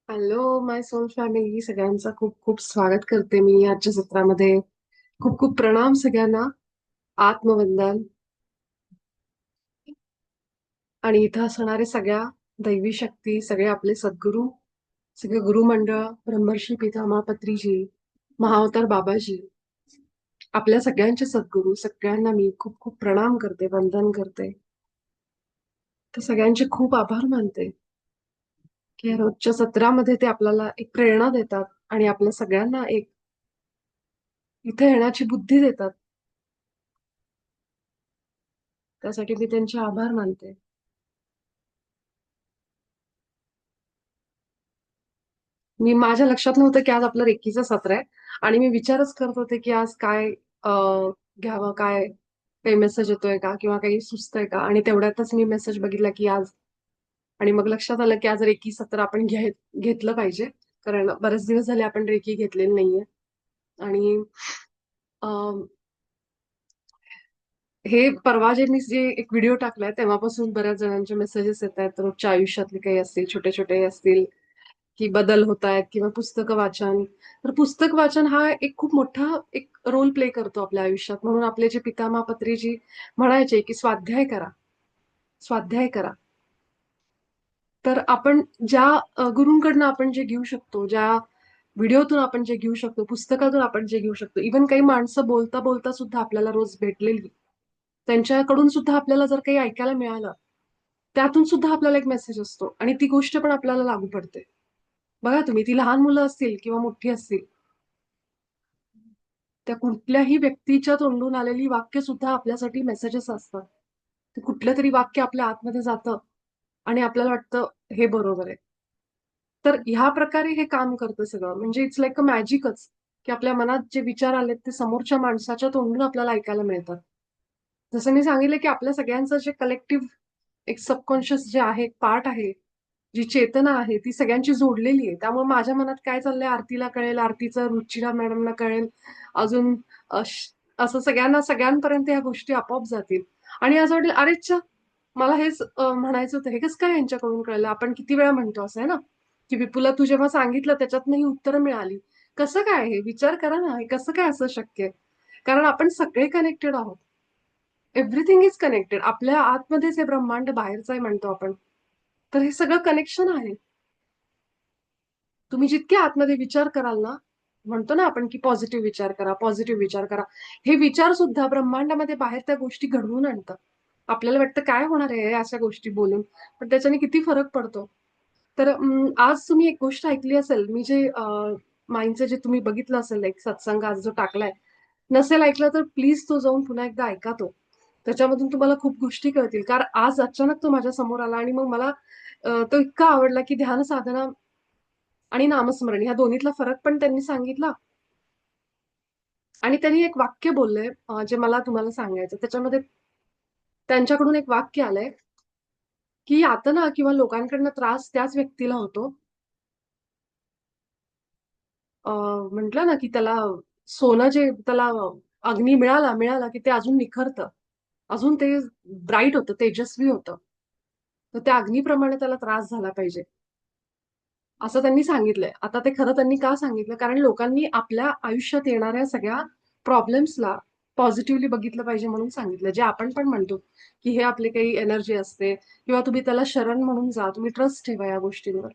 Hello माय soul family, सगळ्यांचं खूप खूप स्वागत करते मी आजच्या सत्रामध्ये. खूप खूप प्रणाम सगळ्यांना. आत्मवंदन. आणि इथं असणारे सगळ्या दैवी शक्ती, सगळे आपले सद्गुरू, सगळे गुरुमंडळ, ब्रह्मर्षी पितामह पत्रीजी, महाअवतार बाबाजी, आपल्या सगळ्यांचे सद्गुरू, सगळ्यांना मी खूप खूप प्रणाम करते, वंदन करते. तर सगळ्यांचे खूप आभार मानते की या रोजच्या सत्रामध्ये ते आपल्याला एक प्रेरणा देतात आणि आपल्या सगळ्यांना एक इथे येण्याची बुद्धी देतात. त्यासाठी मी त्यांचे आभार मानते. माझ्या लक्षात नव्हतं की आज आपलं रेकीचं सत्र आहे आणि मी विचारच करत होते की आज काय घ्यावं, काय काही मेसेज येतोय का किंवा काही सुचतंय का, आणि तेवढ्यातच मी मेसेज बघितला की आज, आणि मग लक्षात आलं की आज रेकी सत्र आपण घेतलं पाहिजे. कारण बरेच दिवस झाले आपण रेकी घेतलेली नाहीये. आणि अं, हे परवा जे एक व्हिडिओ टाकलाय तेव्हापासून बऱ्याच जणांचे मेसेजेस येत आहेत, रोजच्या आयुष्यातले काही असतील, छोटे छोटे असतील, की बदल होत आहेत किंवा पुस्तकं वाचन. तर पुस्तक वाचन हा एक खूप मोठा एक रोल प्ले करतो आपल्या आयुष्यात. म्हणून आपले जे पितामह पत्रीजी म्हणायचे की स्वाध्याय करा, स्वाध्याय करा. तर आपण ज्या गुरूंकडनं आपण जे घेऊ शकतो, ज्या व्हिडिओतून आपण जे घेऊ शकतो, पुस्तकातून आपण जे घेऊ शकतो, इव्हन काही माणसं बोलता बोलता सुद्धा आपल्याला रोज भेटलेली, त्यांच्याकडून सुद्धा आपल्याला जर काही ऐकायला मिळालं, त्यातून सुद्धा आपल्याला एक मेसेज असतो आणि ती गोष्ट पण आपल्याला लागू पडते. बघा तुम्ही, ती लहान मुलं असतील किंवा मोठी असतील, त्या कुठल्याही व्यक्तीच्या तोंडून आलेली वाक्य सुद्धा आपल्यासाठी मेसेजेस असतात. ते कुठलं तरी वाक्य आपल्या आतमध्ये जातं आणि आपल्याला वाटतं हे बरोबर आहे. तर ह्या प्रकारे हे काम करतं सगळं. म्हणजे इट्स लाईक अ मॅजिकच, की आपल्या मनात जे विचार आलेत ते समोरच्या माणसाच्या तोंडून आपल्याला ऐकायला मिळतात. जसं मी सांगितलं की आपल्या सगळ्यांचं जे कलेक्टिव्ह एक सबकॉन्शियस जे आहे, एक पार्ट आहे, जी चेतना आहे ती सगळ्यांची जोडलेली आहे. त्यामुळे माझ्या मनात काय चाललंय आरतीला कळेल, आरतीचं रुचिरा मॅडमला कळेल, अजून असं सगळ्यांपर्यंत ह्या गोष्टी आपोआप जातील. आणि असं वाटेल, अरेच्चा, मला हेच म्हणायचं होतं, हे कसं काय यांच्याकडून कळलं. आपण किती वेळा म्हणतो असं आहे ना, की विपुला तू जेव्हा सांगितलं त्याच्यातनं ही उत्तरं मिळाली. कसं काय, हे विचार करा ना, हे कसं काय असं शक्य आहे. कारण आपण सगळे कनेक्टेड आहोत. Everything is connected. आपल्या आतमध्येच हे ब्रह्मांड बाहेरचं आहे म्हणतो आपण. तर हे सगळं कनेक्शन आहे. तुम्ही जितके आतमध्ये विचार कराल ना, म्हणतो ना आपण की पॉझिटिव्ह विचार करा, पॉझिटिव्ह विचार करा. हे विचार सुद्धा ब्रह्मांडामध्ये बाहेर त्या गोष्टी घडवून आणतात. आपल्याला वाटतं काय होणार आहे अशा गोष्टी बोलून, पण त्याच्याने किती फरक पडतो. तर आज तुम्ही एक गोष्ट ऐकली असेल, मी जे माईंडचे जे तुम्ही बघितलं असेल एक सत्संग आज जो टाकलाय, नसेल ऐकलं तर प्लीज तो जाऊन पुन्हा एकदा ऐका तो. त्याच्यामधून तुम्हाला खूप गोष्टी कळतील. कारण आज अचानक तो माझ्या समोर आला आणि मग मला तो इतका आवडला की ध्यान साधना आणि नामस्मरण ह्या दोन्हीतला फरक पण त्यांनी सांगितला. आणि त्यांनी एक वाक्य बोलले, जे मला तुम्हाला सांगायचं. त्याच्यामध्ये त्यांच्याकडून एक वाक्य आलंय, की यातना किंवा लोकांकडनं त्रास त्याच व्यक्तीला होतो. म्हटलं ना, की त्याला सोनं जे त्याला अग्नी मिळाला की ते अजून निखरतं. अजून ते ब्राईट होतं, तेजस्वी होतं. तर त्या अग्नीप्रमाणे त्याला त्रास झाला पाहिजे. असं त्यांनी सांगितलंय. आता ते खरं त्यांनी का सांगितलं? कारण लोकांनी आपल्या आयुष्यात येणाऱ्या सगळ्या प्रॉब्लेम्सला पॉझिटिव्हली बघितलं पाहिजे म्हणून सांगितलं. जे आपण पण म्हणतो, की हे आपली काही एनर्जी असते किंवा तुम्ही त्याला शरण म्हणून जा. तुम्ही ट्रस्ट ठेवा या गोष्टींवर.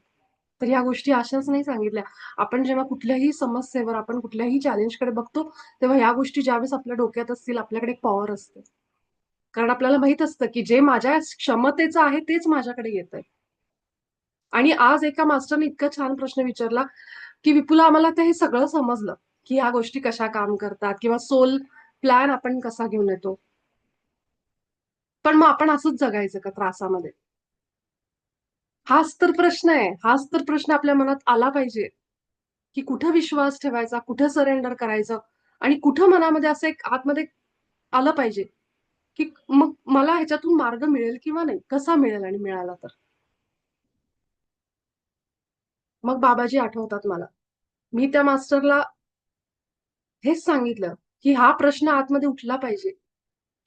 तर ह्या गोष्टी अशाच नाही सांगितल्या. आपण जेव्हा कुठल्याही समस्येवर, आपण कुठल्याही चॅलेंजकडे बघतो, तेव्हा ह्या गोष्टी ज्यावेळेस आपल्या डोक्यात असतील, आपल्याकडे एक पॉवर असते. कारण आपल्याला माहित असतं, की जे माझ्या क्षमतेचं आहे तेच माझ्याकडे येतंय. आणि आज एका मास्टरने इतका छान प्रश्न विचारला, की विपुला आम्हाला ते हे सगळं समजलं, की ह्या गोष्टी कशा काम करतात किंवा सोल प्लॅन आपण कसा घेऊन येतो. पण मग आपण असंच जगायचं का त्रासामध्ये? हाच तर प्रश्न आहे. हाच तर प्रश्न आपल्या मनात आला पाहिजे, की कुठं विश्वास ठेवायचा, कुठं सरेंडर करायचं आणि कुठं मनामध्ये असं एक आतमध्ये आलं पाहिजे, की मग मला ह्याच्यातून मार्ग मिळेल किंवा नाही. कसा मिळेल आणि मिळाला तर? मग बाबाजी आठवतात मला. मी त्या मास्टरला हेच सांगितलं, की हा प्रश्न आतमध्ये उठला पाहिजे,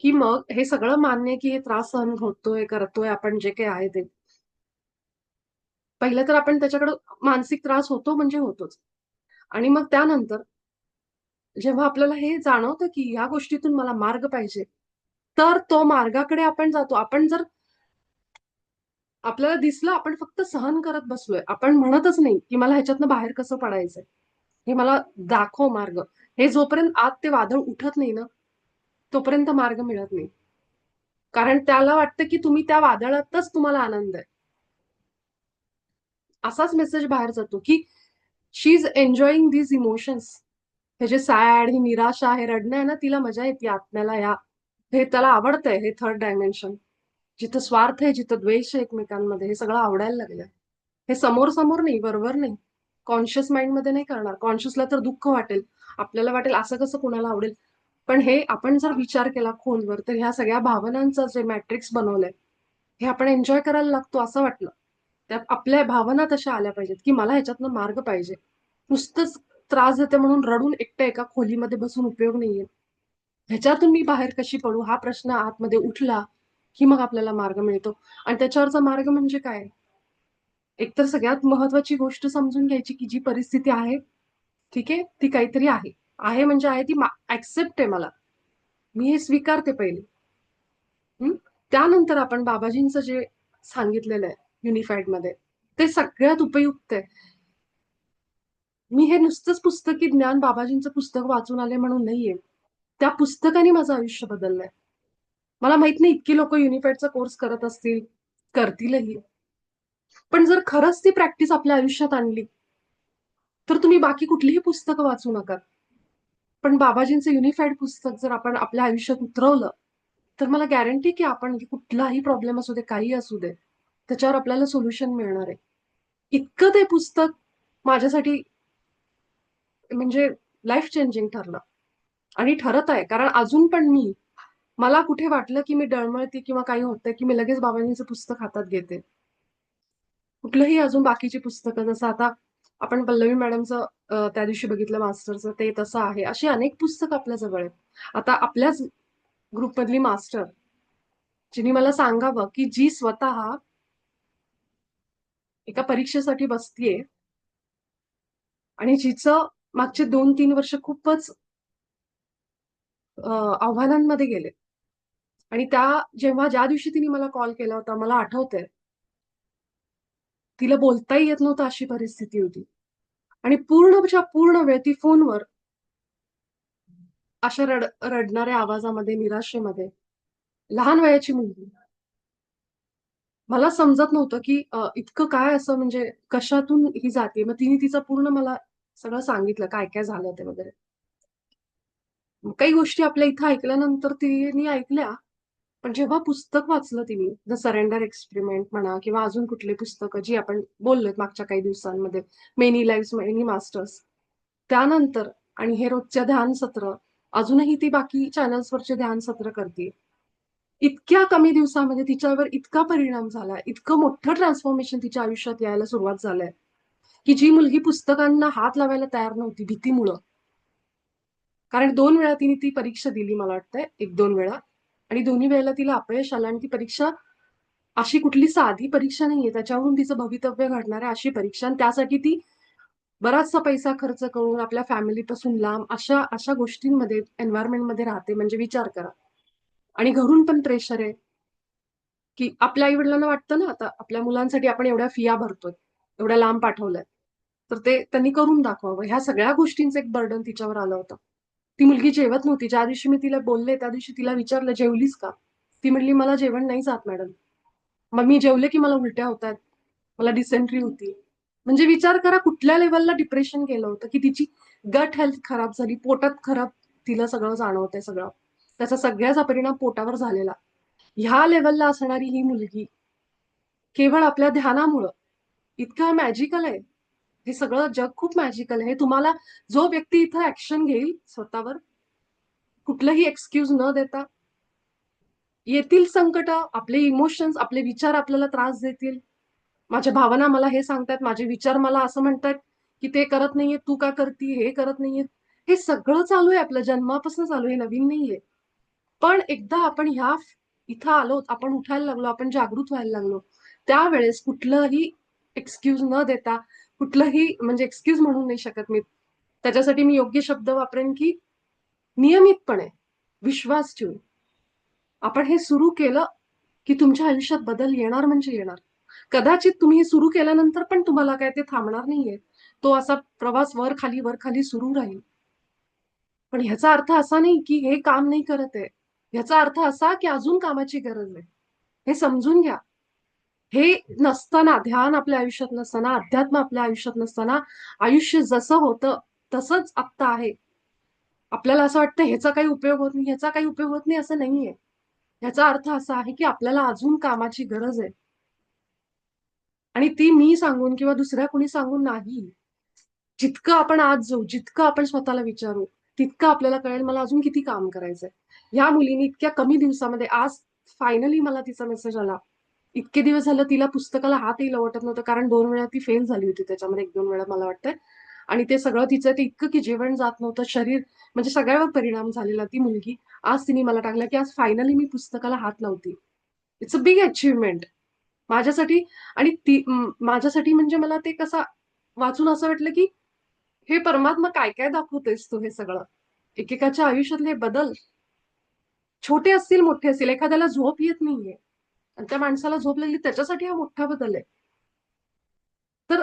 की मग हे सगळं मान्य की हे त्रास सहन होतोय, करतोय आपण जे काही आहे ते. पहिलं तर आपण त्याच्याकडे मानसिक त्रास होतो म्हणजे होतोच. आणि मग त्यानंतर जेव्हा आपल्याला हे जाणवतं की ह्या गोष्टीतून मला मार्ग पाहिजे, तर तो मार्गाकडे आपण जातो. आपण जर आपल्याला दिसलं आपण फक्त सहन करत बसलोय, आपण म्हणतच नाही की मला ह्याच्यातनं बाहेर कसं पडायचंय, हे मला दाखव मार्ग. हे जोपर्यंत आत ते वादळ उठत नाही ना, तोपर्यंत मार्ग मिळत नाही. कारण त्याला वाटतं की तुम्ही त्या वादळातच तुम्हाला आनंद आहे. असाच मेसेज बाहेर जातो की शी इज एन्जॉईंग दीज इमोशन्स. हे जे सॅड, ही निराशा, हे रडणं आहे ना, तिला मजा येते आत्म्याला या. हे त्याला आवडतंय, हे थर्ड डायमेन्शन. जिथं स्वार्थ आहे, जिथं द्वेष आहे एकमेकांमध्ये, हे सगळं आवडायला लागलंय. हे समोर समोर नाही, बरोबर नाही. कॉन्शियस माइंड मध्ये नाही करणार. कॉन्शियसला तर दुःख वाटेल, आपल्याला वाटेल असं कसं कोणाला आवडेल. पण हे आपण जर विचार केला खोलवर, तर ह्या सगळ्या भावनांचं जे मॅट्रिक्स बनवलंय, हे आपण एन्जॉय करायला लागतो असं वाटलं. त्यात आपल्या भावना तशा आल्या पाहिजेत की मला ह्याच्यातनं मार्ग पाहिजे. नुसतंच त्रास देते म्हणून रडून एकट्या एका खोलीमध्ये बसून उपयोग नाहीये. ह्याच्यातून मी बाहेर कशी पडू हा प्रश्न आतमध्ये उठला की मग आपल्याला मार्ग मिळतो. आणि त्याच्यावरचा मार्ग म्हणजे काय? एकतर सगळ्यात महत्वाची गोष्ट समजून घ्यायची की जी परिस्थिती आहे, ठीक आहे, ती काहीतरी आहे. आहे म्हणजे आहे ती ऍक्सेप्ट आहे मला. मी हे स्वीकारते पहिले. हं? त्यानंतर आपण बाबाजींचं जे सांगितलेलं आहे युनिफाईड मध्ये, ते सगळ्यात उपयुक्त आहे. मी हे नुसतंच पुस्तकी ज्ञान बाबाजींचं पुस्तक वाचून आले म्हणून नाहीये. त्या पुस्तकाने माझं आयुष्य बदललंय. मला माहित नाही इतकी लोक युनिफाईडचा कोर्स करत असतील, करतीलही. पण जर खरंच ती प्रॅक्टिस आपल्या आयुष्यात आणली, तर तुम्ही बाकी कुठलीही पुस्तकं वाचू नका. पण बाबाजींचं युनिफाईड पुस्तक जर आपण आपल्या आयुष्यात उतरवलं, तर मला गॅरंटी की आपण कुठलाही प्रॉब्लेम असू दे, काही असू दे, त्याच्यावर आपल्याला सोल्युशन मिळणार आहे. इतकं ते पुस्तक माझ्यासाठी म्हणजे लाईफ चेंजिंग ठरलं. आणि ठरत आहे, कारण अजून पण मला कुठे वाटलं की मी डळमळते किंवा काही होतंय की मी लगेच बाबांचं पुस्तक हातात घेते. कुठलंही अजून बाकीची पुस्तकं, जसं आता आपण पल्लवी मॅडमचं त्या दिवशी बघितलं मास्टरचं, ते तसं आहे. अशी अनेक पुस्तकं आपल्या जवळ आहेत. आता आपल्याच ग्रुपमधली मास्टर, जिने मला सांगावं की जी स्वतः एका परीक्षेसाठी बसतीये आणि जिचं मागचे 2-3 वर्ष खूपच आव्हानांमध्ये गेले. आणि ज्या दिवशी तिने मला कॉल केला होता, मला आठवतंय, तिला बोलताही येत नव्हतं अशी परिस्थिती होती. आणि पूर्णच्या पूर्ण वेळ ती फोनवर अशा रडणाऱ्या आवाजामध्ये, निराशेमध्ये, लहान वयाची मुलगी. मला समजत नव्हतं की इतकं काय असं म्हणजे कशातून ही जाते. मग तिने तिचं पूर्ण मला सगळं सांगितलं काय काय झालं ते वगैरे. काही गोष्टी आपल्या इथं ऐकल्यानंतर तिने ऐकल्या. पण जेव्हा पुस्तक वाचलं तिने, द सरेंडर एक्सपेरिमेंट म्हणा किंवा अजून कुठली पुस्तकं जी आपण बोललोय मागच्या काही दिवसांमध्ये, मेनी लाईव्स मेनी मास्टर्स, त्यानंतर आणि हे रोजच्या ध्यान सत्र, अजूनही ती बाकी चॅनल्सवरचे ध्यान सत्र करते. इतक्या कमी दिवसामध्ये तिच्यावर इतका परिणाम झाला, इतकं मोठं ट्रान्सफॉर्मेशन तिच्या आयुष्यात यायला सुरुवात झालंय की जी मुलगी पुस्तकांना हात लावायला तयार नव्हती भीतीमुळं. कारण 2 वेळा तिने ती परीक्षा दिली मला वाटतंय, 1-2 वेळा. आणि दोन्ही वेळेला तिला अपयश आलं. आणि ती परीक्षा अशी कुठली साधी परीक्षा नाहीये, त्याच्यावरून तिचं भवितव्य घडणार आहे अशी परीक्षा. आणि त्यासाठी ती बराचसा पैसा खर्च करून आपल्या फॅमिलीपासून लांब अशा अशा गोष्टींमध्ये, एन्व्हायरमेंटमध्ये राहते. म्हणजे विचार करा. आणि घरून पण प्रेशर आहे की आपल्या आई वडिलांना वाटतं ना, आता आपल्या मुलांसाठी आपण एवढ्या फिया भरतोय, एवढ्या लांब पाठवलंय, तर ते त्यांनी करून दाखवावं. ह्या सगळ्या गोष्टींचं एक बर्डन तिच्यावर आलं होतं. ती मुलगी जेवत नव्हती. ज्या दिवशी मी तिला बोलले त्या दिवशी तिला विचारलं, जेवलीस का? ती म्हणली, मला जेवण नाही जात मॅडम. मग मी जेवले की मला उलट्या होतात, मला डिसेंट्री होती. म्हणजे विचार करा कुठल्या लेवलला डिप्रेशन गेलं होतं की तिची गट हेल्थ खराब झाली, पोटात खराब, तिला सगळं जाणवतंय सगळं. त्याचा सगळ्याचा परिणाम पोटावर झालेला. ह्या लेवलला असणारी ही मुलगी केवळ आपल्या ध्यानामुळं, इतकं मॅजिकल आहे हे सगळं जग, खूप मॅजिकल आहे. तुम्हाला जो व्यक्ती इथं ऍक्शन घेईल स्वतःवर, कुठलंही एक्सक्यूज न देता, येतील संकट, आपले इमोशन्स, आपले विचार आपल्याला त्रास देतील. माझ्या भावना मला हे सांगतात, माझे विचार मला असं म्हणतात की ते करत नाहीये, तू का करती, हे करत नाहीये. हे सगळं चालू आहे, आपल्या जन्मापासून चालू आहे, नवीन नाहीये. पण एकदा आपण इथं आलो, आपण उठायला लागलो, आपण जागृत व्हायला लागलो, त्यावेळेस कुठलंही एक्सक्यूज न देता, कुठलंही म्हणजे एक्सक्यूज म्हणू नाही शकत मी, त्याच्यासाठी मी योग्य शब्द वापरेन की नियमितपणे विश्वास ठेवून आपण हे सुरू केलं की तुमच्या आयुष्यात बदल येणार म्हणजे येणार. कदाचित तुम्ही हे सुरू केल्यानंतर पण तुम्हाला काय ते थांबणार नाहीये. तो असा प्रवास वर खाली सुरू राहील. पण ह्याचा अर्थ असा नाही की हे काम नाही करत आहे. ह्याचा अर्थ असा की अजून कामाची गरज आहे. हे समजून घ्या. हे नसताना, ध्यान आपल्या आयुष्यात नसताना, अध्यात्म आपल्या आयुष्यात नसताना, आयुष्य जसं होतं तसंच आत्ता आहे. आपल्याला असं वाटतं ह्याचा काही उपयोग होत नाही, ह्याचा काही उपयोग होत नाही, असं नाहीये. ह्याचा अर्थ असा आहे की आपल्याला अजून कामाची गरज आहे. आणि ती मी सांगून किंवा दुसऱ्या कोणी सांगून नाही. जितकं आपण आज जाऊ, जितकं आपण स्वतःला विचारू, तितकं आपल्याला कळेल मला अजून किती काम करायचंय. ह्या मुलीने इतक्या कमी दिवसामध्ये आज फायनली मला तिचा मेसेज आला. इतके दिवस झालं तिला पुस्तकाला हातही लावत नव्हतं, कारण 2 वेळा ती फेल झाली होती त्याच्यामध्ये, 1-2 वेळा मला वाटतंय. आणि ते सगळं तिचं ते इतकं की जेवण जात नव्हतं, शरीर म्हणजे सगळ्यावर परिणाम झालेला. ती मुलगी आज तिने मला टाकलं की आज फायनली मी पुस्तकाला हात लावते. इट्स अ बिग अचिव्हमेंट माझ्यासाठी. आणि ती माझ्यासाठी म्हणजे मला ते कसं वाचून असं वाटलं की हे परमात्मा काय काय दाखवतोयस तू हे सगळं. एकेकाच्या आयुष्यातले बदल छोटे असतील मोठे असतील, एखाद्याला झोप येत नाहीये आणि त्या माणसाला झोप लागली त्याच्यासाठी हा मोठा बदल आहे. तर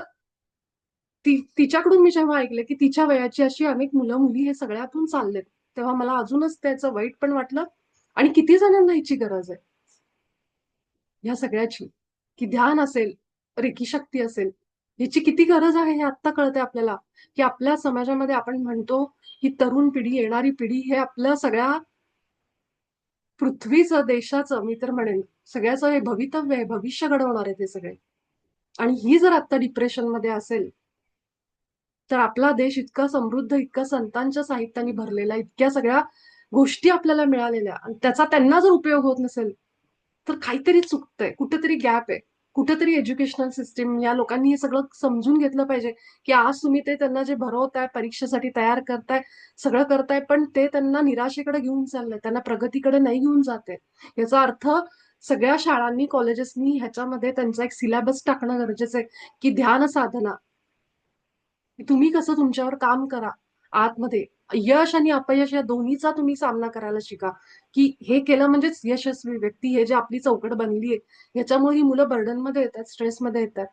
तिच्याकडून मी जेव्हा ऐकलं की तिच्या वयाची अशी अनेक मुलं मुली हे सगळ्यातून चाललेत, तेव्हा मला अजूनच त्याचं वाईट पण वाटलं. आणि किती जणांना ह्याची गरज आहे ह्या सगळ्याची, की ध्यान असेल, रेकी शक्ती असेल, ह्याची किती गरज आहे हे आत्ता कळतंय आपल्याला. की आपल्या समाजामध्ये आपण म्हणतो ही तरुण पिढी, येणारी पिढी हे आपल्या सगळ्या पृथ्वीचं, देशाचं, मी तर म्हणेन सगळ्याचं हे भवितव्य आहे, भविष्य घडवणार आहे ते सगळे. आणि ही जर आता डिप्रेशन मध्ये असेल, तर आपला देश इतका समृद्ध, इतका संतांच्या साहित्याने भरलेला, इतक्या सगळ्या गोष्टी आपल्याला मिळालेल्या, आणि त्याचा त्यांना जर उपयोग होत नसेल तर काहीतरी चुकतंय, कुठेतरी गॅप आहे. कुठेतरी एज्युकेशनल सिस्टीम या लोकांनी हे सगळं समजून घेतलं पाहिजे की आज तुम्ही ते त्यांना जे भरवताय, परीक्षेसाठी तयार करताय, सगळं करताय, पण ते त्यांना निराशेकडे घेऊन चाललंय, त्यांना प्रगतीकडे नाही घेऊन जाते. याचा अर्थ सगळ्या शाळांनी, कॉलेजेसनी ह्याच्यामध्ये त्यांचा एक सिलेबस टाकणं गरजेचं आहे की ध्यान साधना, की तुम्ही कसं तुमच्यावर काम करा आतमध्ये. यश आणि अपयश या दोन्हीचा तुम्ही सामना करायला शिका. की हे केलं म्हणजेच यशस्वी व्यक्ती, हे जे आपली चौकट बनली आहे ह्याच्यामुळे ही मुलं बर्डनमध्ये येतात, स्ट्रेसमध्ये येतात.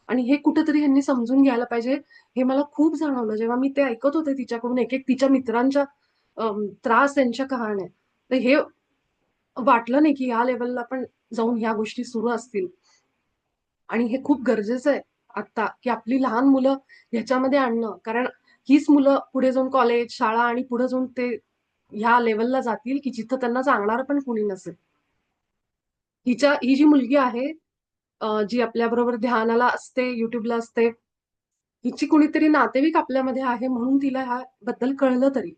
आणि हे कुठेतरी ह्यांनी समजून घ्यायला पाहिजे. हे मला खूप जाणवलं जेव्हा मी ते ऐकत होते तिच्याकडून, एक एक तिच्या मित्रांच्या त्रास, त्यांच्या कहाण्या. तर हे वाटलं नाही की या लेवलला पण जाऊन ह्या गोष्टी सुरू असतील. आणि हे खूप गरजेचं आहे आता, की आपली लहान मुलं ह्याच्यामध्ये आणणं. कारण हीच मुलं पुढे जाऊन कॉलेज, शाळा आणि पुढे जाऊन ते ह्या लेवलला जातील की जिथं त्यांना सांगणार पण कोणी नसेल. ही जी मुलगी आहे, जी आपल्या बरोबर ध्यानाला असते, युट्यूबला असते, हिची कुणीतरी नातेवाईक आपल्यामध्ये आहे म्हणून तिला ह्या बद्दल कळलं तरी.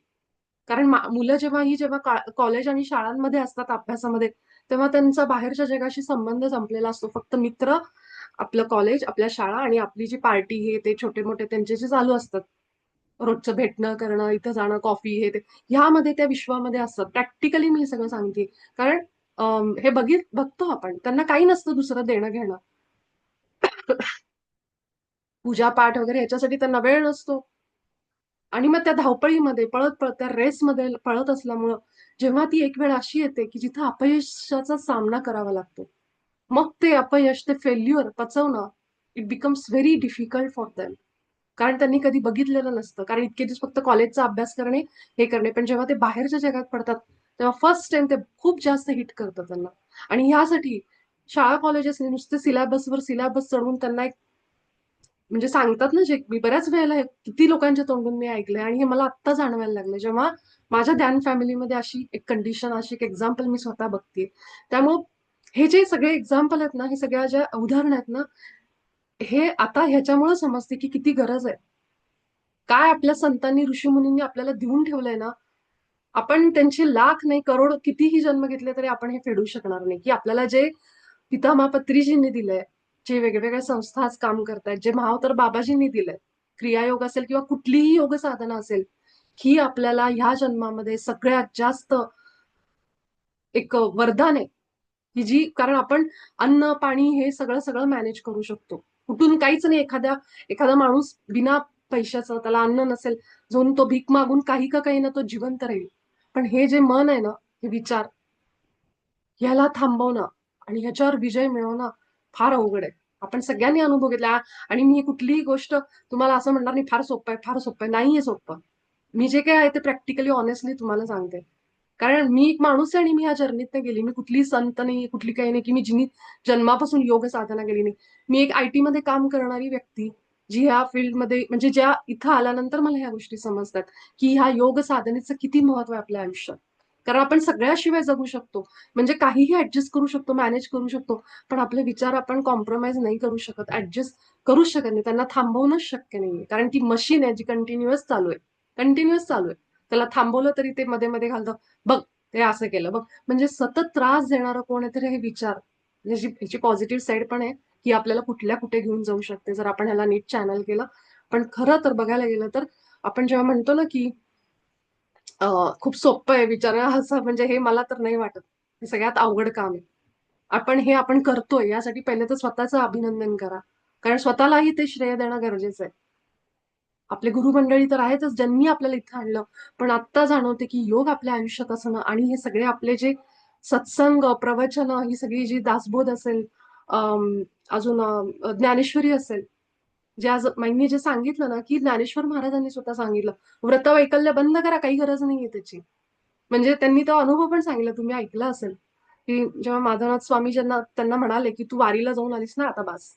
कारण मुलं जेव्हा कॉलेज आणि शाळांमध्ये असतात अभ्यासामध्ये, तेव्हा त्यांचा बाहेरच्या जगाशी संबंध संपलेला असतो. फक्त मित्र, आपलं कॉलेज, आपल्या शाळा आणि आपली जी पार्टी, हे ते छोटे मोठे त्यांचे जे चालू असतात, रोजचं भेटणं करणं, इथं जाणं, कॉफी, हे ते, ह्यामध्ये त्या विश्वामध्ये असतात. प्रॅक्टिकली मी हे सगळं सांगते. कारण हे बघतो आपण, त्यांना काही नसतं दुसरं देणं घेणं. पूजा पाठ वगैरे ह्याच्यासाठी त्यांना वेळ नसतो. आणि मग त्या धावपळीमध्ये पळत पळत, त्या रेसमध्ये पळत असल्यामुळं जेव्हा ती एक वेळ अशी येते की जिथं अपयशाचा सामना करावा लागतो, मग ते अपयश, ते फेल्युअर पचवणं, it becomes very difficult for them. कारण त्यांनी कधी बघितलेलं नसतं. कारण इतके दिवस फक्त कॉलेजचा अभ्यास करणे, हे करणे. पण जेव्हा ते बाहेरच्या जगात पडतात तेव्हा फर्स्ट टाइम ते खूप जास्त हिट करतं त्यांना. आणि ह्यासाठी शाळा कॉलेजेसने नुसते सिलेबसवर सिलेबस चढवून त्यांना एक म्हणजे सांगतात ना, जे मी बऱ्याच वेळेला किती लोकांच्या तोंडून मी ऐकलंय, आणि हे मला आत्ता जाणवायला लागलं जेव्हा माझ्या ध्यान फॅमिलीमध्ये अशी एक कंडिशन, अशी एक एक्झाम्पल मी स्वतः बघते. त्यामुळं हे जे सगळे एक्झाम्पल आहेत ना, हे सगळ्या ज्या उदाहरण आहेत ना, हे आता ह्याच्यामुळे समजते की किती गरज आहे. काय आपल्या संतांनी, ऋषीमुनींनी आपल्याला देऊन ठेवलंय ना, आपण त्यांचे लाख नाही करोड कितीही जन्म घेतले तरी आपण हे फेडू शकणार नाही. की आपल्याला जे पितामहा पत्रीजींनी दिलंय, जे वेगवेगळ्या संस्था आज काम करतायत, जे महावतर बाबाजींनी दिलंय, क्रियायोग असेल किंवा कुठलीही योग साधना असेल, ही आपल्याला ह्या जन्मामध्ये सगळ्यात जास्त एक वरदान आहे. की जी, कारण आपण अन्न, पाणी हे सगळं सगळं मॅनेज करू शकतो. कुठून काहीच नाही. एखादा माणूस बिना पैशाचा, त्याला अन्न नसेल, जाऊन तो भीक मागून काही का काही ना तो जिवंत राहील. पण हे जे मन आहे ना, हे विचार, ह्याला थांबवणं आणि ह्याच्यावर विजय मिळवणं फार अवघड आहे. आपण सगळ्यांनी अनुभव घेतला. आणि मी कुठलीही गोष्ट तुम्हाला असं म्हणणार नाही फार सोपं आहे, फार सोपं आहे. नाहीये सोपं. मी जे काही आहे ते प्रॅक्टिकली ऑनेस्टली तुम्हाला सांगते. कारण मी एक माणूस आहे आणि मी ह्या जर्नीतनं गेली. मी कुठली संत नाही, कुठली काही नाही, की मी जिनी जन्मापासून योग साधना केली नाही. मी एक आयटी मध्ये काम करणारी व्यक्ती, जी ह्या फील्डमध्ये, म्हणजे ज्या इथं आल्यानंतर मला ह्या गोष्टी समजतात, की ह्या योग साधनेचं किती महत्व आहे आपल्या आयुष्यात. कारण आपण सगळ्याशिवाय जगू शकतो. म्हणजे काहीही ऍडजस्ट करू शकतो, मॅनेज करू शकतो. पण आपले विचार आपण कॉम्प्रोमाइज नाही करू शकत, ऍडजस्ट करूच शकत नाही. त्यांना थांबवणंच शक्य नाहीये. कारण ती मशीन आहे जी कंटिन्युअस चालू आहे. कंटिन्युअस चालू आहे. त्याला थांबवलं तरी ते मध्ये मध्ये घालतं. बघ, ते असं केलं बघ. म्हणजे सतत त्रास देणारं कोण आहे तर हे विचार. ह्याची पॉझिटिव्ह साईड पण आहे, की आपल्याला कुठल्या कुठे घेऊन जाऊ शकते जर आपण ह्याला नीट चॅनल केलं. पण खरं तर बघायला गेलं तर आपण जेव्हा म्हणतो ना, की खूप सोपं आहे विचारणं, असं म्हणजे हे मला तर नाही वाटत. हे सगळ्यात अवघड काम आहे. आपण करतोय यासाठी पहिले तर स्वतःचं अभिनंदन करा. कारण स्वतःलाही ते श्रेय देणं गरजेचं आहे. आपले गुरुमंडळी तर आहेतच, ज्यांनी आपल्याला इथं आणलं. पण आत्ता जाणवते की योग आपल्या आयुष्यात असणं आणि हे सगळे आपले जे सत्संग, प्रवचन, ही सगळी जी दासबोध असेल, अजून ज्ञानेश्वरी असेल, जे आज माईंनी जे सांगितलं ना, की ज्ञानेश्वर महाराजांनी स्वतः सांगितलं, व्रत वैकल्य बंद करा, काही गरज नाहीये त्याची. म्हणजे त्यांनी तो अनुभव पण सांगितला, तुम्ही ऐकला असेल, की जेव्हा माधवनाथ स्वामी ज्यांना त्यांना म्हणाले, की तू वारीला जाऊन आलीस ना, आता बास.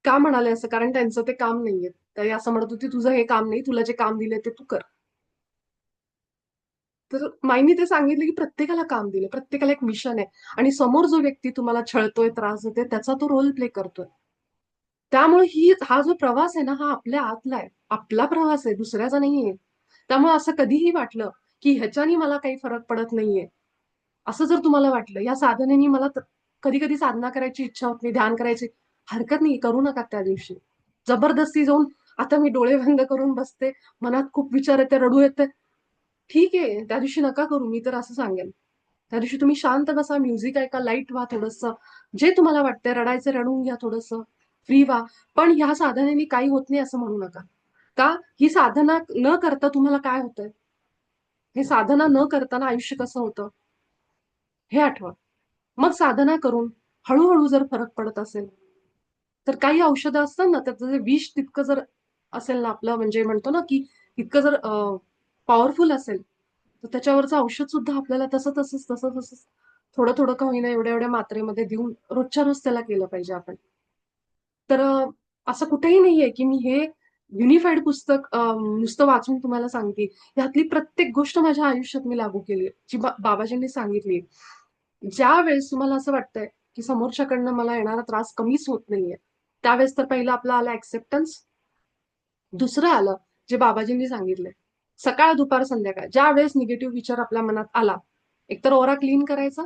का म्हणाले असं? कारण त्यांचं ते काम नाहीये. तरी असं म्हणत होती, तुझं हे काम नाही, तुला जे काम दिले ते तू कर. तर माईंनी ते सांगितलं, की प्रत्येकाला काम दिलं, प्रत्येकाला एक मिशन आहे. आणि समोर जो व्यक्ती तुम्हाला छळतोय, त्रास देतोय, त्याचा तो रोल प्ले करतोय. त्यामुळे हा जो प्रवास आहे ना, हा आपल्या आतला आहे. आपला प्रवास आहे, दुसऱ्याचा नाहीये. त्यामुळे असं कधीही वाटलं, की ह्याच्याने मला काही फरक पडत नाहीये, असं जर तुम्हाला वाटलं, या साधनेने मला कधी कधी साधना करायची इच्छा होत नाही, ध्यान करायची, हरकत नाही, करू नका त्या दिवशी. जबरदस्ती जाऊन आता मी डोळे बंद करून बसते, मनात खूप विचार येते, रडू येते, ठीक आहे, त्या दिवशी नका करू. मी तर असं सांगेन, त्या दिवशी तुम्ही शांत बसा, म्युझिक ऐका, लाईट व्हा थोडंसं, जे तुम्हाला वाटतंय, रडायचं रडून घ्या थोडंसं, फ्री व्हा. पण ह्या साधनेने काही होत नाही असं म्हणू नका. का? ही साधना न करता तुम्हाला काय होतंय? हे साधना न करताना आयुष्य कसं होतं हे आठवा. मग साधना करून हळूहळू जर फरक पडत असेल, तर काही औषधं असतात ना, त्याचं जे विष तितकं जर असेल ना, आपलं म्हणजे म्हणतो ना, की तितकं जर पॉवरफुल असेल, तर त्याच्यावरचं औषध सुद्धा आपल्याला तसं तसंच थोडं थोडं का होईना एवढ्या एवढ्या मात्रेमध्ये देऊन रोजच्या रोज त्याला केलं पाहिजे आपण. तर असं कुठेही नाहीये, की मी हे युनिफाईड पुस्तक नुसतं वाचून तुम्हाला सांगते. यातली प्रत्येक गोष्ट माझ्या आयुष्यात मी लागू केली, जी बाबाजींनी सांगितली. ज्या वेळेस तुम्हाला असं वाटतंय, की समोरच्याकडनं मला येणारा त्रास कमीच होत नाहीये, त्यावेळेस तर पहिलं आपलं आलं ऍक्सेप्टन्स. दुसरं आलं जे बाबाजींनी सांगितलंय, सकाळ, दुपार, संध्याकाळ ज्या वेळेस निगेटिव्ह विचार आपल्या मनात आला, एकतर ओरा क्लीन करायचा,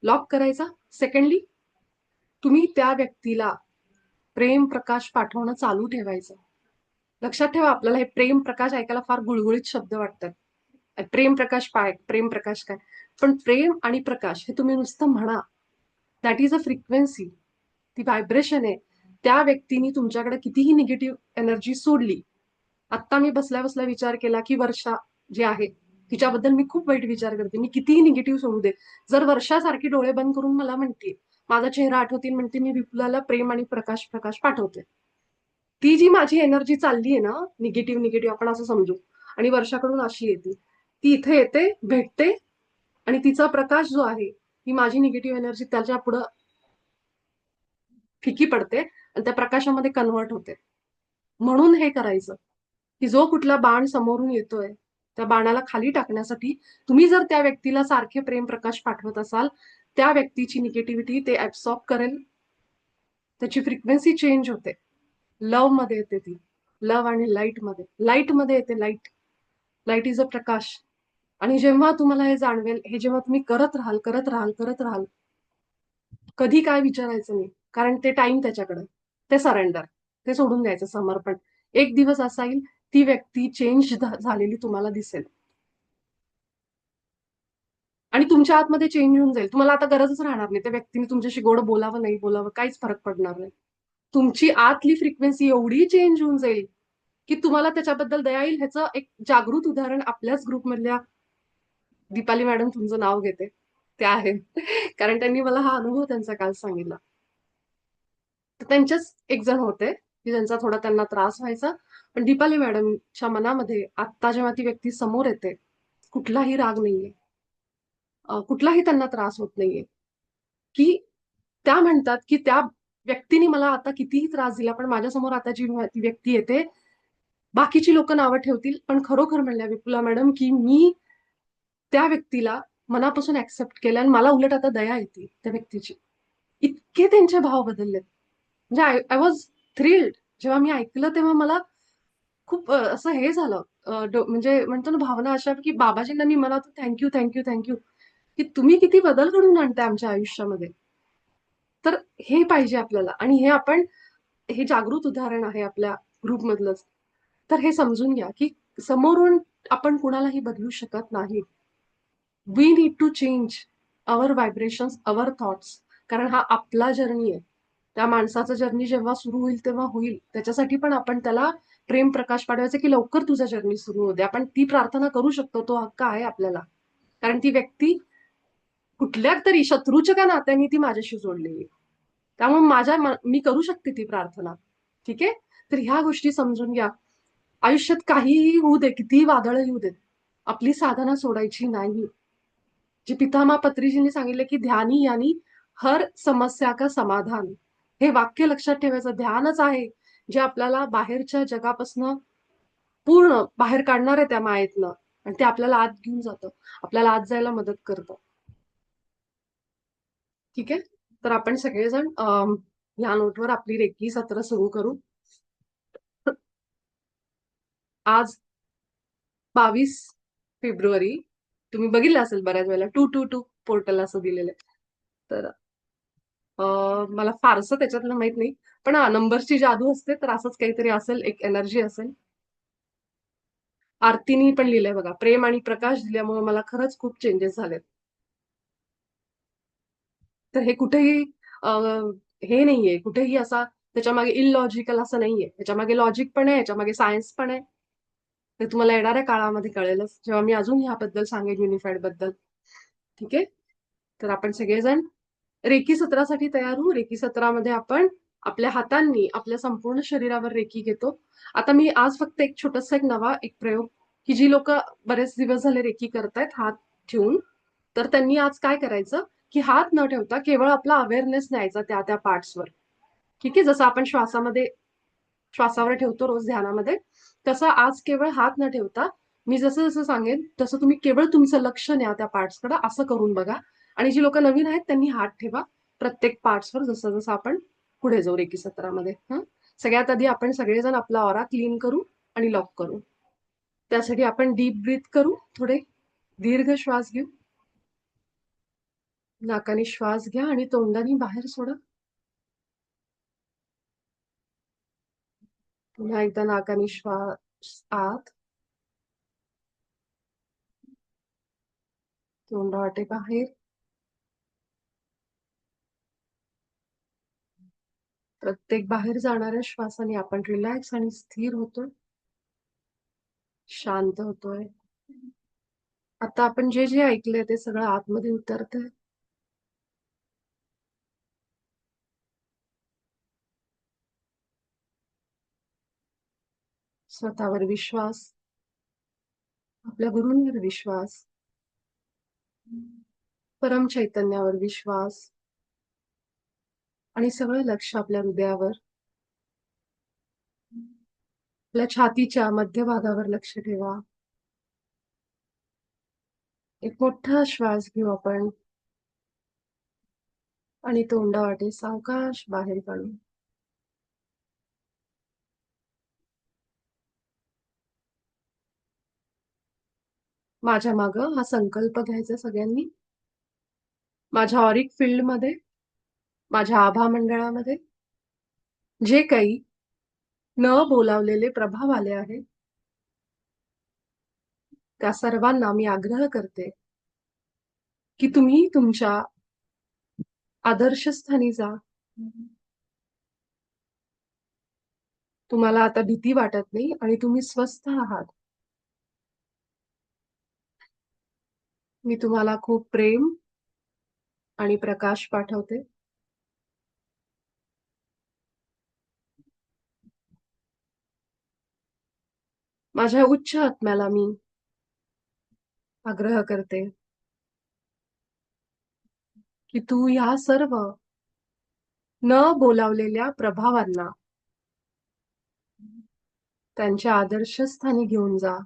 लॉक करायचा. सेकंडली, तुम्ही त्या व्यक्तीला प्रेम प्रकाश पाठवणं चालू ठेवायचं. लक्षात ठेवा, आपल्याला हे प्रेम प्रकाश ऐकायला फार गुळगुळीत शब्द वाटतात. प्रेम प्रकाश काय, प्रेम प्रकाश काय? पण प्रेम आणि प्रकाश हे तुम्ही नुसतं म्हणा, दॅट इज अ फ्रिक्वेन्सी, ती व्हायब्रेशन आहे. त्या व्यक्तीने तुमच्याकडे कितीही निगेटिव्ह एनर्जी सोडली. आत्ता मी बसल्या बसल्या विचार केला, की वर्षा जी आहे, तिच्याबद्दल मी खूप वाईट विचार करते. मी कितीही निगेटिव्ह सोडू दे, जर वर्षासारखी डोळे बंद करून मला म्हणते, माझा चेहरा आठवतील, म्हणते मी विपुलाला प्रेम आणि प्रकाश प्रकाश पाठवते, ती जी माझी एनर्जी चालली आहे ना, निगेटिव्ह निगेटिव्ह आपण असं समजू, आणि वर्षाकडून अशी येते, ती इथे येते, भेटते, आणि तिचा प्रकाश जो आहे, ती माझी निगेटिव्ह एनर्जी त्याच्या पुढं फिकी पडते आणि त्या प्रकाशामध्ये कन्व्हर्ट होते. म्हणून हे करायचं, की जो कुठला बाण समोरून येतोय, त्या बाणाला खाली टाकण्यासाठी तुम्ही जर त्या व्यक्तीला सारखे प्रेम प्रकाश पाठवत असाल, त्या व्यक्तीची निगेटिव्हिटी ते ऍब्सॉर्ब करेल, त्याची फ्रिक्वेन्सी चेंज होते. लव्ह मध्ये येते ती, लव्ह आणि लाईट मध्ये येते, लाईट. लाईट इज अ प्रकाश. आणि जेव्हा तुम्हाला हे जाणवेल, हे जेव्हा तुम्ही करत राहाल, कधी काय विचारायचं नाही, कारण ते टाइम त्याच्याकडे, ते सरेंडर, ते सोडून द्यायचं, समर्पण. एक दिवस असा येईल, ती व्यक्ती चेंज झालेली तुम्हाला दिसेल, आणि तुमच्या आतमध्ये चेंज होऊन जाईल. तुम्हाला आता गरजच राहणार नाही त्या व्यक्तीने तुमच्याशी गोड बोलावं नाही बोलावं, काहीच फरक पडणार नाही. तुमची आतली फ्रिक्वेन्सी एवढी चेंज होऊन जाईल की तुम्हाला त्याच्याबद्दल दया येईल. ह्याचं एक जागृत उदाहरण आपल्याच ग्रुपमधल्या दीपाली मॅडम, तुमचं नाव घेते, त्या आहेत. कारण त्यांनी मला हा अनुभव त्यांचा काल सांगितला. तर त्यांचेच एक जण होते की ज्यांचा थोडा त्यांना त्रास व्हायचा. पण दीपाली मॅडमच्या मनामध्ये आता जेव्हा ती व्यक्ती समोर येते, कुठलाही राग नाहीये, कुठलाही त्यांना त्रास होत नाहीये. की त्या म्हणतात की त्या व्यक्तीने मला आता कितीही त्रास दिला, पण माझ्यासमोर आता जी ती व्यक्ती येते, बाकीची लोक नावं ठेवतील, पण खरोखर म्हणल्या विपुला मॅडम की मी त्या व्यक्तीला मनापासून ऍक्सेप्ट केलं आणि मला उलट आता दया येते त्या व्यक्तीची. इतके त्यांचे भाव बदललेत. म्हणजे आय वॉज थ्रिल्ड. जेव्हा मी ऐकलं तेव्हा मला खूप असं हे झालं. म्हणजे म्हणतो ना, भावना अशा की बाबाजींना मी म्हणत थँक्यू थँक्यू थँक्यू, की तुम्ही किती बदल घडवून आणताय आमच्या आयुष्यामध्ये. तर हे पाहिजे आपल्याला, आणि हे आपण, हे जागृत उदाहरण आहे आपल्या ग्रुपमधलंच. तर हे समजून घ्या की समोरून आपण कुणालाही बदलू शकत नाही. We need to change our vibrations, our thoughts. कारण हा आपला जर्नी आहे. त्या माणसाचा जर्नी जेव्हा सुरू होईल तेव्हा होईल. त्याच्यासाठी पण आपण त्याला प्रेम प्रकाश पाडवायचा की लवकर तुझा जर्नी सुरू होऊ दे. आपण ती प्रार्थना करू शकतो, तो हक्क आहे आपल्याला. कारण ती व्यक्ती कुठल्या तरी शत्रूच्या का नात्याने ती माझ्याशी जोडलेली. त्यामुळे मी करू शकते ती प्रार्थना. ठीक आहे. तर ह्या गोष्टी समजून घ्या. आयुष्यात काहीही होऊ दे, कितीही वादळ येऊ देत, आपली साधना सोडायची नाही. जे पितामह पत्रीजींनी सांगितले की ध्यानी यानी हर समस्या का समाधान, हे वाक्य लक्षात ठेवायचं. ध्यानच आहे जे आपल्याला बाहेरच्या जगापासून पूर्ण बाहेर काढणार आहे त्या मायेतनं, आणि ते आपल्याला आत घेऊन जातं, आपल्याला आत जायला मदत करतं. ठीक आहे. तर आपण सगळेजण ह्या नोटवर आपली रेकी सत्र सुरू करू. आज 22 फेब्रुवारी, तुम्ही बघितलं असेल बऱ्याच वेळेला 222 पोर्टल असं दिलेलं आहे. तर मला फारसं त्याच्यातलं माहित नाही, पण नंबरची जादू असते, तर असंच काहीतरी असेल, एक एनर्जी असेल. आरतीनी पण लिहिलंय बघा, प्रेम आणि प्रकाश दिल्यामुळे मला खरंच खूप चेंजेस झालेत. तर हे कुठेही हे नाहीये, कुठेही असा त्याच्यामागे इलॉजिकल असं नाहीये. त्याच्यामागे लॉजिक पण आहे, याच्यामागे सायन्स पण आहे. ते तुम्हाला येणाऱ्या काळामध्ये कळेलच, जेव्हा मी अजून ह्याबद्दल सांगेन, युनिफाईड बद्दल. ठीक आहे. तर आपण सगळेजण रेकी सत्रासाठी तयार होऊ. रेकी सत्रामध्ये आपण आपल्या हातांनी आपल्या संपूर्ण शरीरावर रेकी घेतो. आता मी आज फक्त एक छोटासा एक नवा एक प्रयोग, की जी लोक बरेच दिवस झाले रेकी करतायत हात ठेवून, तर त्यांनी आज काय करायचं की हात न ठेवता केवळ आपला अवेअरनेस न्यायचा त्या त्या पार्ट्सवर. ठीक आहे. जसं आपण श्वासावर ठेवतो रोज ध्यानामध्ये, तसं आज केवळ हात न ठेवता मी जसं जसं सांगेन तसं तुम्ही केवळ तुमचं लक्ष न्या त्या पार्ट्सकडे, असं करून बघा. आणि जी लोक नवीन आहेत त्यांनी हात ठेवा प्रत्येक पार्ट्सवर, जसं जसं आपण पुढे जाऊ रेकी सत्रामध्ये. सगळ्यात आधी आपण सगळेजण आपला ऑरा क्लीन करू आणि लॉक करू. त्यासाठी आपण डीप ब्रीथ करू. थोडे दीर्घ श्वास घेऊ. नाकाने श्वास घ्या आणि तोंडाने बाहेर सोडा. पुन्हा एकदा नाकाने श्वास आत, तोंडावाटे बाहेर. प्रत्येक बाहेर जाणाऱ्या श्वासाने आपण रिलॅक्स आणि स्थिर होतोय, शांत होतोय. आता आपण जे जे ऐकलंय ते सगळं आतमध्ये उतरतंय. स्वतःवर विश्वास, आपल्या गुरूंवर विश्वास, परम चैतन्यावर विश्वास, आणि सगळं लक्ष आपल्या हृदयावर, आपल्या छातीच्या मध्यभागावर लक्ष ठेवा. एक मोठा श्वास घेऊ आपण आणि तोंडावाटे सावकाश बाहेर काढू. माझ्या मागं हा संकल्प घ्यायचा सगळ्यांनी. माझ्या ऑरिक फील्डमध्ये, माझ्या आभा मंडळामध्ये जे काही न बोलावलेले प्रभाव आले आहेत, त्या सर्वांना मी आग्रह करते की तुम्ही तुमच्या आदर्शस्थानी जा. तुम्हाला आता भीती वाटत नाही आणि तुम्ही स्वस्थ आहात. मी तुम्हाला खूप प्रेम आणि प्रकाश पाठवते. माझ्या उच्च आत्म्याला मी आग्रह करते की तू ह्या सर्व न बोलावलेल्या प्रभावांना त्यांच्या आदर्शस्थानी घेऊन जा.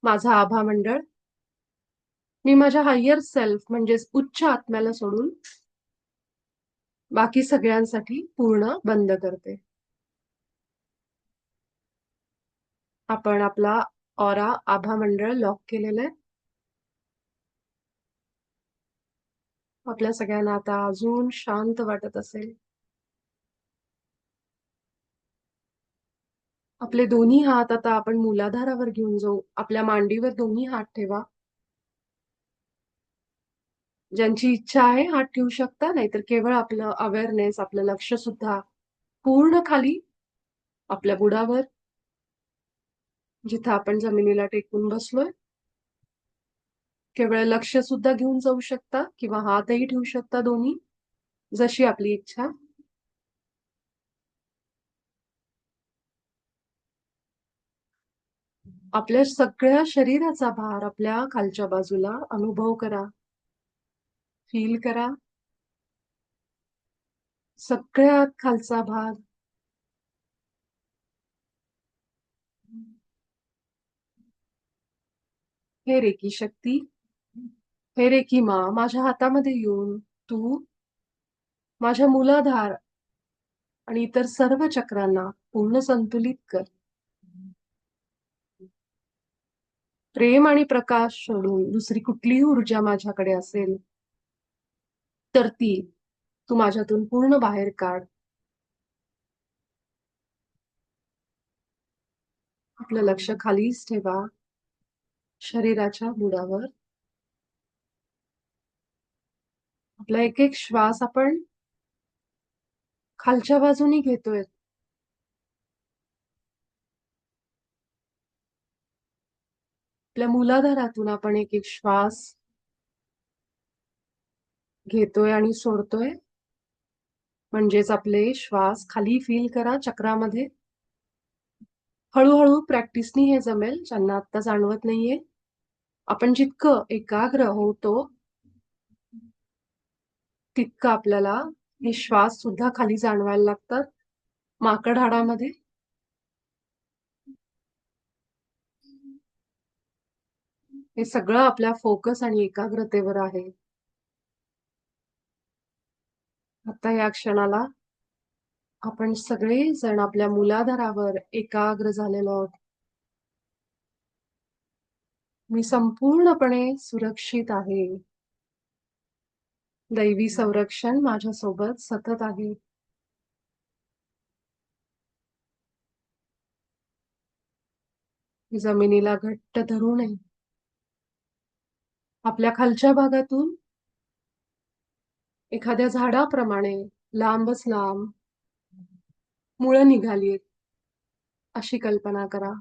माझा आभा मंडळ मी माझ्या हायर सेल्फ म्हणजेच उच्च आत्म्याला सोडून बाकी सगळ्यांसाठी पूर्ण बंद करते. आपण आपला ऑरा आभा मंडळ लॉक केलेलं आहे. आपल्या सगळ्यांना आता अजून शांत वाटत असेल. आपले दोन्ही हात आता आपण मूलाधारावर घेऊन जाऊ. आपल्या मांडीवर दोन्ही हात ठेवा. ज्यांची इच्छा आहे हात ठेवू शकता, नाहीतर केवळ आपलं अवेअरनेस, आपलं लक्ष सुद्धा पूर्ण खाली आपल्या बुडावर, जिथं आपण जमिनीला टेकून बसलोय, केवळ लक्ष सुद्धा घेऊन जाऊ शकता किंवा हातही ठेवू शकता दोन्ही, जशी आपली इच्छा. आपल्या सगळ्या शरीराचा भार आपल्या खालच्या बाजूला अनुभव करा, फील करा. सगळ्यात खालचा भाग. हे रेकी शक्ती, हे रेकी मा माझ्या हातामध्ये येऊन तू माझ्या मूलाधार आणि इतर सर्व चक्रांना पूर्ण संतुलित कर. प्रेम आणि प्रकाश सोडून दुसरी कुठलीही ऊर्जा माझ्याकडे असेल तर ती तू माझ्यातून पूर्ण बाहेर काढ. आपलं लक्ष खालीच ठेवा, शरीराच्या बुडावर. आपला एक एक श्वास आपण खालच्या बाजूनी घेतोय. आपल्या मूलाधारातून आपण एक एक श्वास घेतोय आणि सोडतोय. म्हणजेच आपले श्वास खाली फील करा चक्रामध्ये. हळूहळू प्रॅक्टिसनी हे जमेल, ज्यांना आत्ता जाणवत नाहीये. आपण जितकं एकाग्र होतो तितकं आपल्याला हे श्वास सुद्धा खाली जाणवायला लागतात माकड हाडामध्ये. हे सगळं आपल्या फोकस आणि एकाग्रतेवर आहे. आता या क्षणाला आपण सगळे जण आपल्या मूलाधारावर एकाग्र झालेलो आहोत. मी संपूर्णपणे सुरक्षित आहे. दैवी संरक्षण माझ्यासोबत सतत आहे. जमिनीला घट्ट धरू नये. आपल्या खालच्या भागातून एखाद्या झाडाप्रमाणे लांबच लांब मुळं निघालीत अशी कल्पना करा.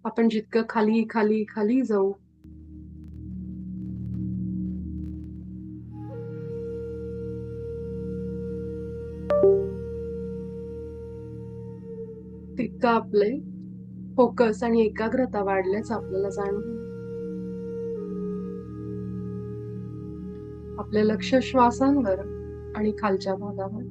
आपण जितकं खाली खाली खाली जाऊ तितकं आपले फोकस आणि एकाग्रता वाढल्याच आपल्याला जाणवेल. आपले लक्ष श्वासांवर आणि खालच्या भागावर.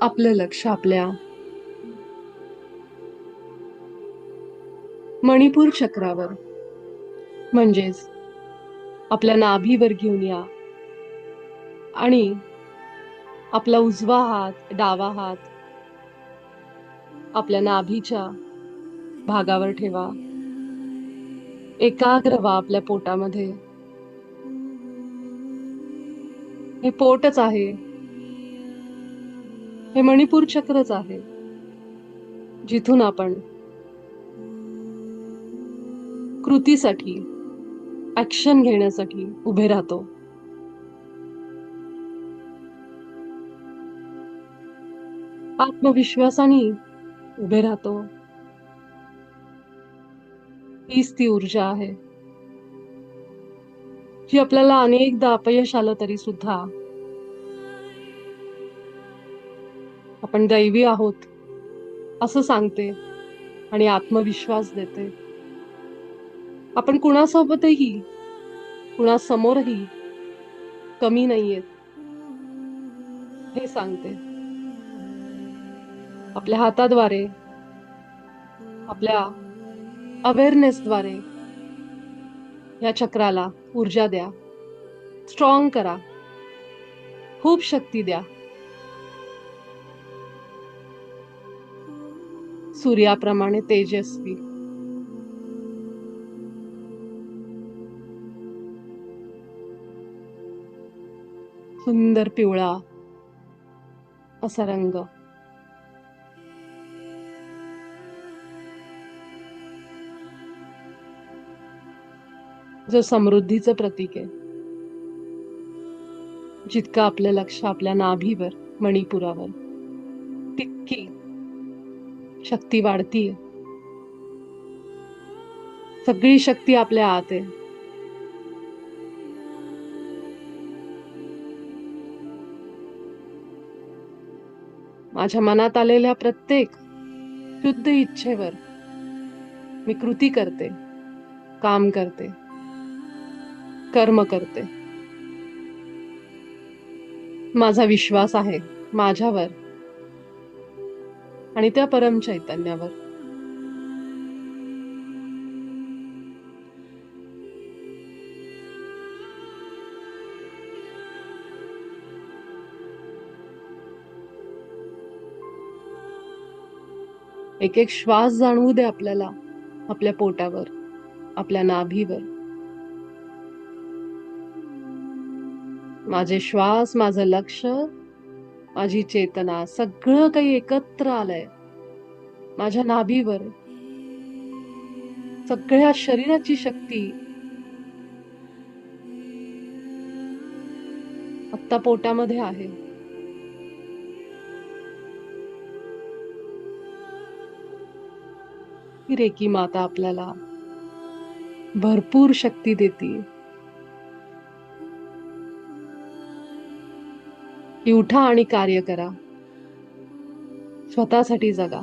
आपलं लक्ष आपल्या मणिपूर चक्रावर म्हणजेच आपल्या नाभीवर घेऊन या आणि आपला उजवा हात डावा हात आपल्या नाभीच्या भागावर ठेवा. एकाग्र व्हा आपल्या पोटामध्ये. हे पोटच आहे, हे मणिपूर चक्रच आहे, जिथून आपण कृतीसाठी ऍक्शन घेण्यासाठी उभे राहतो. आत्मविश्वासाने उभे राहतो. हीच ती ऊर्जा आहे जी आपल्याला अनेकदा अपयश आलं तरी सुद्धा आपण दैवी आहोत असं सांगते आणि आत्मविश्वास देते. आपण कुणासोबतही कुणासमोरही कमी नाहीयेत हे सांगते. आपल्या हाताद्वारे आपल्या अवेअरनेसद्वारे या चक्राला ऊर्जा द्या, स्ट्रॉंग करा, खूप शक्ती द्या. सूर्याप्रमाणे तेजस्वी. सुंदर पिवळा असा रंग. जो समृद्धीचं प्रतीक आहे. जितकं आपलं लक्ष आपल्या नाभीवर मणिपुरावर तितकी शक्ती वाढतीये. सगळी शक्ती आपल्या आत आहे. माझ्या मनात आलेल्या प्रत्येक शुद्ध इच्छेवर मी कृती करते, काम करते, कर्म करते. माझा विश्वास आहे माझ्यावर आणि त्या परम चैतन्यावर. एक एक श्वास जाणवू दे आपल्याला आपल्या पोटावर, आपल्या नाभीवर. माझे श्वास, माझं लक्ष, माझी चेतना सगळं काही एकत्र आलंय माझ्या नाभीवर. सगळ्या शरीराची शक्ती आत्ता पोटामध्ये आहे. ही रेकी माता आपल्याला भरपूर शक्ती देते की उठा आणि कार्य करा, स्वतःसाठी जगा.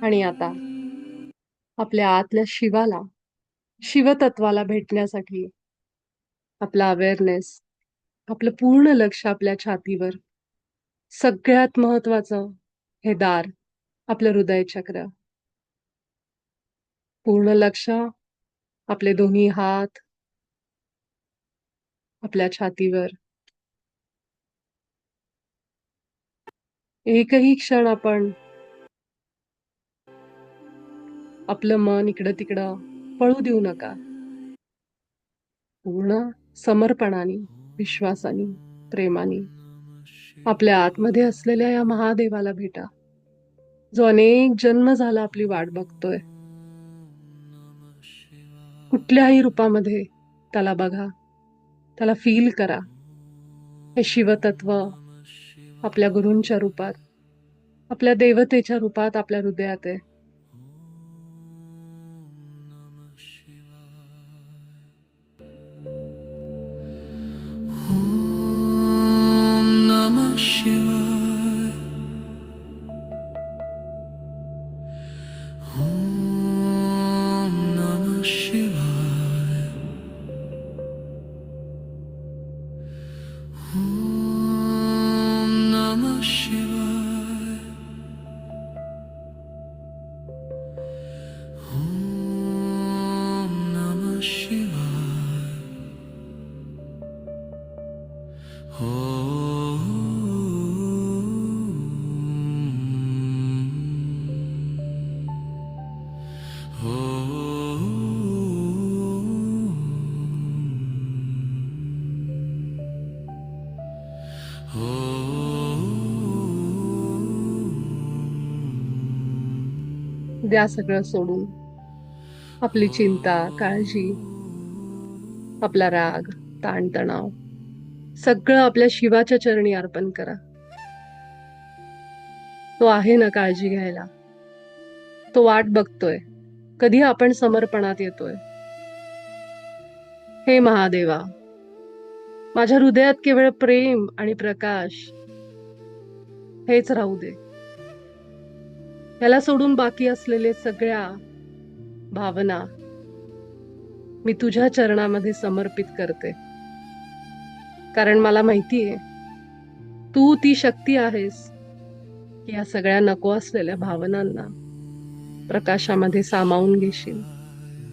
आणि आता आपल्या आतल्या शिवाला, शिवतत्वाला भेटण्यासाठी आपला अवेअरनेस, आपलं पूर्ण लक्ष आपल्या छातीवर. सगळ्यात महत्वाचं हे दार आपलं हृदय चक्र. पूर्ण लक्ष आपले दोन्ही हात आपल्या छातीवर. एकही क्षण आपण आपलं मन इकडं तिकडं पळू देऊ नका. पूर्ण समर्पणाने, विश्वासाने, प्रेमाने आपल्या आतमध्ये असलेल्या या महादेवाला भेटा, जो अनेक जन्म झाला आपली वाट बघतोय. कुठल्याही रूपामध्ये त्याला बघा, त्याला फील करा. हे शिवतत्व आपल्या गुरूंच्या रूपात, आपल्या देवतेच्या रूपात आपल्या हृदयात आहे. Om Namah Shivaya. Om Namah Shivaya. Om Namah Shivaya. Om Namah Shivaya. द्या सगळं सोडून. आपली चिंता, काळजी, आपला राग, ताणतणाव सगळं आपल्या शिवाच्या चरणी अर्पण करा. तो आहे ना काळजी घ्यायला. तो वाट बघतोय, कधी आपण समर्पणात येतोय. हे महादेवा, माझ्या हृदयात केवळ प्रेम आणि प्रकाश हेच राहू दे. याला सोडून बाकी असलेले सगळ्या भावना मी तुझ्या चरणामध्ये समर्पित करते. कारण मला माहितीये, तू ती शक्ती आहेस की या सगळ्या नको असलेल्या भावनांना प्रकाशामध्ये सामावून घेशील,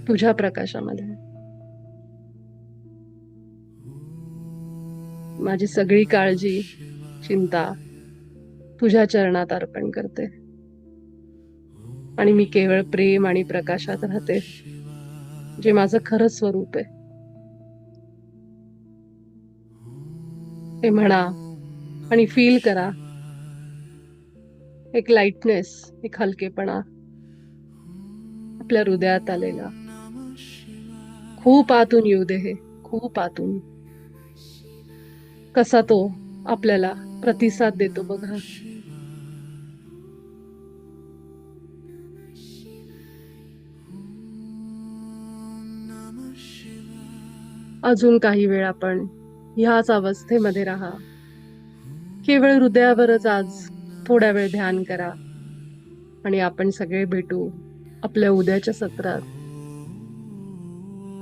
तुझ्या प्रकाशामध्ये. माझी सगळी काळजी, चिंता तुझ्या चरणात अर्पण करते आणि मी केवळ प्रेम आणि प्रकाशात राहते, जे माझं खरं स्वरूप आहे. हे म्हणा आणि फील करा. एक लाईटनेस, एक हलकेपणा आपल्या हृदयात आलेला. खूप आतून येऊ दे हे, खूप आतून. कसा तो आपल्याला प्रतिसाद देतो बघा. अजून काही वेळ आपण ह्याच अवस्थेमध्ये राहा. केवळ हृदयावरच आज थोड्या वेळ ध्यान करा आणि आपण सगळे भेटू आपल्या उद्याच्या सत्रात.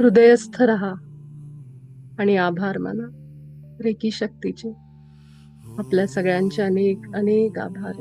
हृदयस्थ राहा आणि आभार माना रेकी शक्तीचे. आपल्या सगळ्यांचे अनेक अनेक आभार.